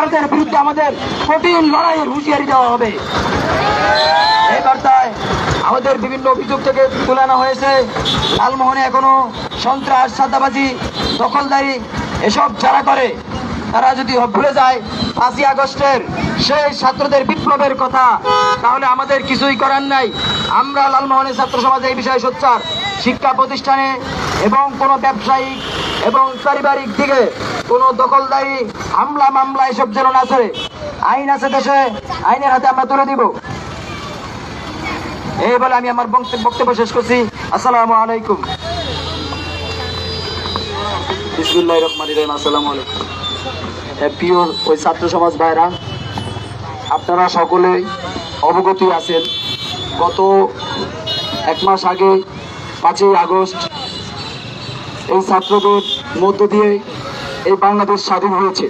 দখলদারদের বিরুদ্ধে আমাদের কঠিন লড়াইয়ের হুঁশিয়ারি দেওয়া হবে। এই বার্তায় আমাদের বিভিন্ন অভিযোগ থেকে তুলে আনা হয়েছে। লালমোহনে এখনো সন্ত্রাস, চাঁদাবাজি, দখলদারি এসব যারা করে তারা যদি ভুলে যায় 5ই আগস্টের সেই ছাত্রদের বিপ্লবের কথা, তাহলে আমাদের কিছুই করার নাই। আমরা লালমোহনের ছাত্র সমাজে এই বিষয়ে সোচ্চার। শিক্ষা প্রতিষ্ঠানে এবং কোনো ব্যবসায়িক এবং পারিবারিক দিকে কোনো দখলদারি, হামলা মামলা এসব যেন না চলে। আইন আছে দেশে, আইনের হাতে আমরা তুলে দিব। এই বলে আমি আমার বক্তব্য শেষ করছি। আসসালামু আলাইকুম। বিসমিল্লাহির রহমানির রহিম। আসসালামু আলাইকুম। প্রিয় ওই ছাত্র সমাজ ভাইরা, আপনারা সকলেই অবগতই আছেন, গত 1 মাস আগে 5ই আগস্ট এই ছাত্রদের মধ্য দিয়ে এই বাংলাদেশ স্বাধীন হয়েছে।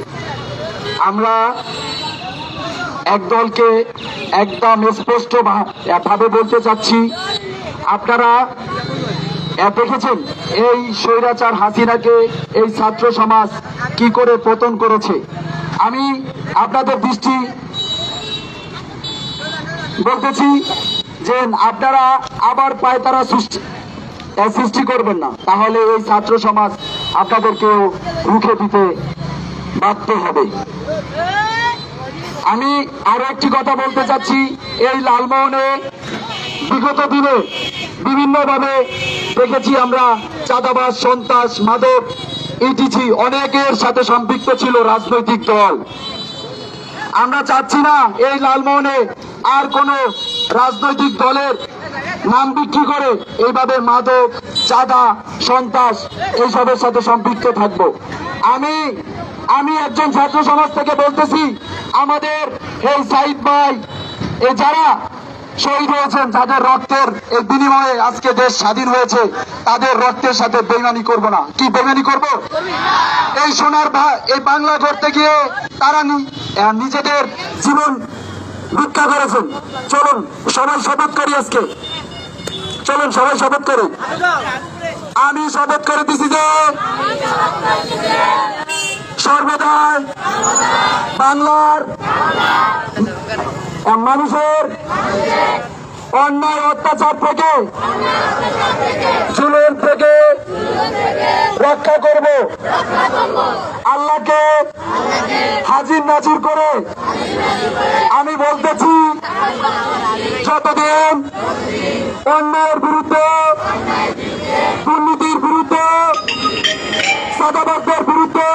আমরা এক দলকে একদম স্পষ্ট ভাবে বলতে চাচ্ছি, আপনারা দেখেছেন এই স্বৈরাচার হাসিনাকে এই ছাত্র সমাজ কি করে পতন করেছে। আমি আপনাদের দৃষ্টি বলতেছি যে আপনারা আবার পায়তারা সৃষ্টি করবেন না, তাহলে এই ছাত্র সমাজ আপনাদেরকেও রুখে দিতে বাধ্য হবে। আমি আরো একটি কথা বলতে চাচ্ছি, এই লালমোহনে বিগত দিনে বিভিন্নভাবে দেখেছি আমরা চাঁদাবাজ, সন্ত্রাস, মাদক ইটিসি অনেকের সাথে সম্পৃক্ত ছিল রাজনৈতিক দল। আমরা চাচ্ছি না এই লালমোহনে আর কোন রাজনৈতিক দলের নাম বিক্রি করে এইভাবে মাদক, চাঁদা, সন্ত্রাস এইসবের সাথে সম্পৃক্ত থাকবো। আমি একজন ছাত্র সমাজ থেকে বলতেছি, আমাদের এই সাইদ ভাই, এই যারা শহীদ হয়েছেন, যাদের রক্তের এই বিনিময়ে আজকে দেশ স্বাধীন হয়েছে, তাদের রক্তের সাথে বেইমানি করব না। কি বেইমানি করব? এই সোনার এই বাংলা করতে গিয়ে তারা নিজেদের জীবন ভিক্ষা করেছেন। চলুন সবাই শপথ করি আজকে, চলুন সবাই শপথ করি। আমি শপথ করে দিছি যে সর্বদাই বাংলার মানুষের অন্যায় অত্যাচার থেকে, জুলুম থেকে রক্ষা করব। আল্লাহকে হাজির নাজির করে আমি বলতেছি, যতদিন অন্যায়ের বিরুদ্ধে, দুর্নীতির বিরুদ্ধে, চাঁদাবাজদের বিরুদ্ধে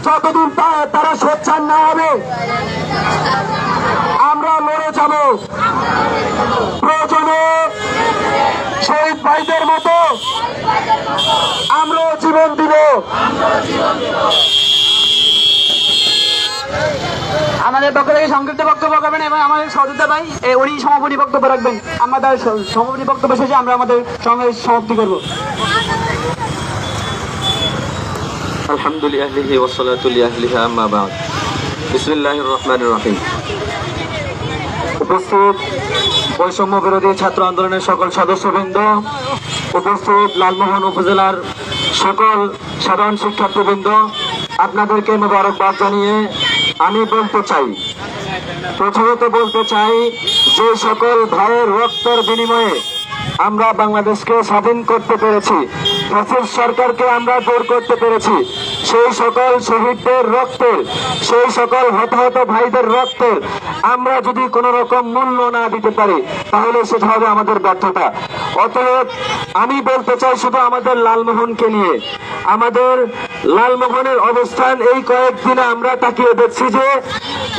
যতদিন তারা সোচ্চার না হবে, আমরা লড়ে যাব। প্রয়োজনে শহীদ ভাইদের মতো আমরাও জীবন দিব। আমাদের পক্ষ থেকে সংক্ষিপ্ত বক্তব্য করবেন এবং আমাদের সহযোগিতা ভাই উনি সমাপনী বক্তব্য রাখবেন। আমরা তার সমাপনী বক্তব্য শেষে আমরা আমাদের সঙ্গে সমাপ্তি করব। আলহামদুলিল্লাহি ওয়া সালাতু লিআহলিহা আম্মা বা'দ। বিসমিল্লাহির রহমানির রহিম। উপস্থিত বৈষম্য বিরোধী ছাত্র আন্দোলনের সকল সদস্যবৃন্দ, উপস্থিত লালমোহন উপজেলার সকল সাধারণ শিক্ষার্থীবৃন্দ, আপনাদেরকে মোবারকবাদ জানিয়ে আমি প্রথমত বলতে চাই যে সকল ভাইয়ের রক্তের বিনিময়ে আমরা বাংলাদেশকে স্বাধীন করতে পেরেছি, ফ্যাসিস্ট সরকারকে আমরা দূর করতে পেরেছি, সেই সকল শহীদদের রক্তের, সেই সকল হতাহত ভাইদের রক্তের আমরা যদি কোনো রকম মূল্য না দিতে পারি, তাহলে সেটা হবে আমাদের ব্যর্থতা। অতএব আমি বলতে চাই শুধু আমাদের লালমোহনকে নিয়ে, আমাদের লালমোহনের অবস্থান এই কয়েকদিনে আমরা তাকিয়ে দেখছি যে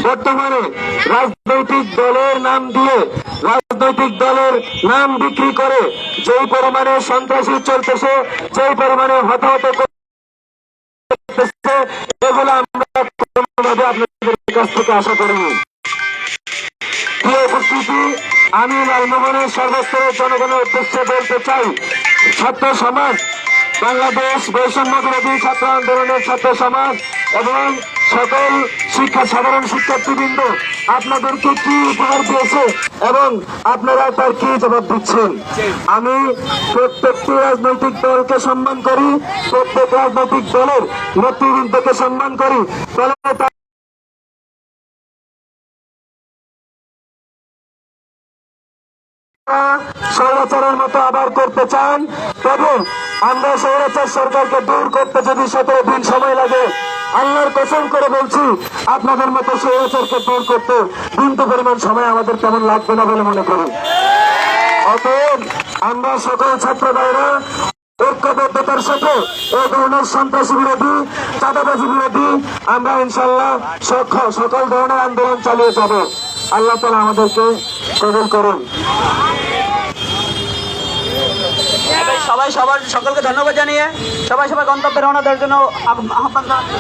বর্তমানে রাজনৈতিক দলের নাম দিয়ে, রাজনৈতিক দলের নাম বিক্রি করে যেই পরিমাণে সন্ত্রাসী চলতেছে, যেই পরিমাণে হতাহত করতেছে, এগুলো আমরা কোনোভাবে আপনাদের কাছ থেকে আশা করিনি। প্রিয় উপস্থিতি, আমি লালমোহনের সর্বস্তরের জনগণের উদ্দেশ্যে বলতে চাই, ছাত্র সমাজ বাংলাদেশ বৈষম্য বিরোধী ছাত্র আন্দোলনের ছাত্র সমাজ এবং সকল সাধারণ শিক্ষার্থীবৃন্দ আপনাদেরকে কি উপহার দিয়েছে এবং আপনারা তার কি জবাব দিচ্ছেন। আমি প্রত্যেকটি রাজনৈতিক দলকে সম্মান করি, প্রত্যেক রাজনৈতিক দলের নেতৃবৃন্দকে সম্মান করি। তবে স্বৈরাচারের মতো আবার করতে চান, তবে আমরা স্বৈরাচার সরকারকে দূর করতে যদি 17 দিন সময় লাগে, আল্লাহর কসম করে বলছি আপনাদের মতো স্বৈরাচারকে দূর করতে বিন্দু পরিমাণ সময় আমাদের তেমন লাগবে না বলে মনে করি। অতএব আমরা সকল ছাত্র ভাইরা ঐক্যবদ্ধতার সাথে এই ধরনের সন্ত্রাসী বিরোধী, চাঁদাবাজি বিরোধী আমরা ইনশাল্লাহ সকল ধরনের আন্দোলন চালিয়ে যাব। আল্লাহ তাআলা আমাদেরকে কবুল করুন। সকলকে ধন্যবাদ জানিয়ে সবাই গন্তব্যে রওনা দেওয়ার জন্য আহ্বান জানাচ্ছি।